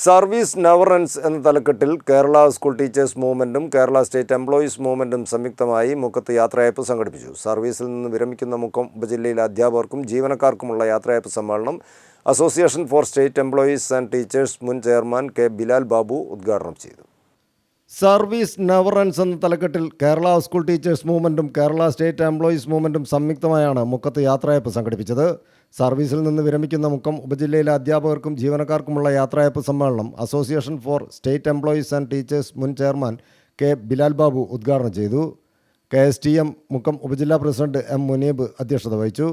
Service never ends എന്ന തലക്കെട്ടിൽ Kerala school teachers മൂവ്മെൻറ്റും കേരള സ്റ്റേറ്റ് എംപ്ലോയീസ് മൂവ്മെൻറ്റും സംയുക്തമായി മുക്കത്ത് യാത്രയയപ്പ് സംഘടിപ്പിച്ചു. സർവീസിൽ നിന്ന് വിരമിക്കുന്ന മുക്കം ഉപജില്ലയിലെ അധ്യാപകർക്കും ജീവനക്കാർക്കുമുള്ള യാത്രയയപ്പ് സമ്മേളനം association for state employees and teachers മുൻ ചെയർമാൻ കെ ബിലാൽ ബാബു ഉദ്ഘാടനം ചെയ്തു. സർവീസ് നെവർ എൻഡ്സ് എന്ന തലക്കെട്ടിൽ കേരള സ്കൂൾ ടീച്ചേഴ്സ് മൂവ്മെൻറ്റും കേരള സ്റ്റേറ്റ് എംപ്ലോയീസ് മൂവ്മെൻറ്റും സംയുക്തമായാണ് മുക്കത്ത് യാത്രയയപ്പ് സംഘടിപ്പിച്ചത്. സർവീസിൽ നിന്ന് വിരമിക്കുന്ന മുക്കം ഉപജില്ലയിലെ അധ്യാപകർക്കും ജീവനക്കാർക്കുമുള്ള യാത്രയയപ്പ് സമ്മേളനം association for state employees and teachers മുൻ ചെയർമാൻ കെ ബിലാൽ ബാബു ഉദ്ഘാടനം ചെയ്തു. KSTM മുക്കം ഉപജില്ലാ പ്രസിഡന്റ് M മുനീബ് അധ്യക്ഷത വഹിച്ചു.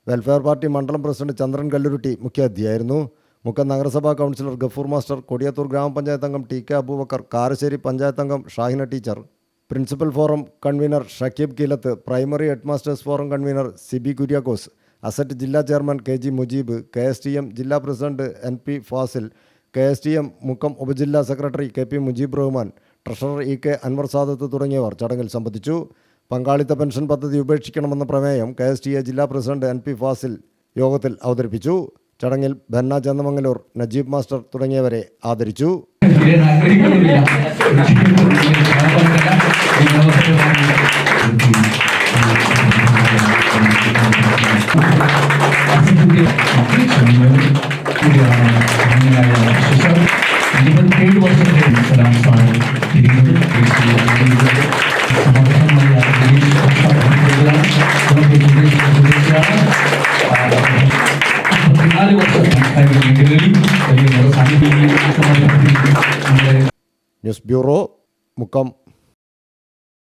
വെൽഫെയർ പാർട്ടി മണ്ഡലം പ്രസിഡന്റ് ചന്ദ്രൻ കല്ലുരുട്ടി മുഖ്യാതിഥിയായിരുന്നു. മുക്കം നഗരസഭാ കൗൺസിലർ ഗഫൂർ മാസ്റ്റർ, കൊടിയത്തൂർ ഗ്രാമപഞ്ചായത്ത് അംഗം TK അബൂബക്കർ, കാരശ്ശേരി പഞ്ചായത്ത് അംഗം Shahina teacher, principal forum convener Shakeeb Keelath, primary head masters forum convener Siby Kuriakose, asset ജില്ലാ ചെയർമാൻ KG മുജീബ്, KSTM ജില്ലാ president NP Fazil, KSTM Mukkam ഉപജില്ലാ secretary KP Mujeeb Rahman, treasurer EK Anwar Sadath തുടങ്ങിയവർ ചടങ്ങിൽ സംബന്ധിച്ചു. പങ്കാളിത്ത പെൻഷൻ പദ്ധതി ഉപേക്ഷിക്കണമെന്ന പ്രമേയം KSTA ജില്ലാ പ്രസിഡന്റ് NP ഫാസിൽ യോഗത്തിൽ അവതരിപ്പിച്ചു. ചടങ്ങിൽ ബന്ന ചന്ദമംഗലൂർ, നജീബ് മാസ്റ്റർ തുടങ്ങിയവരെ ആദരിച്ചു. News bureau, Mukkam.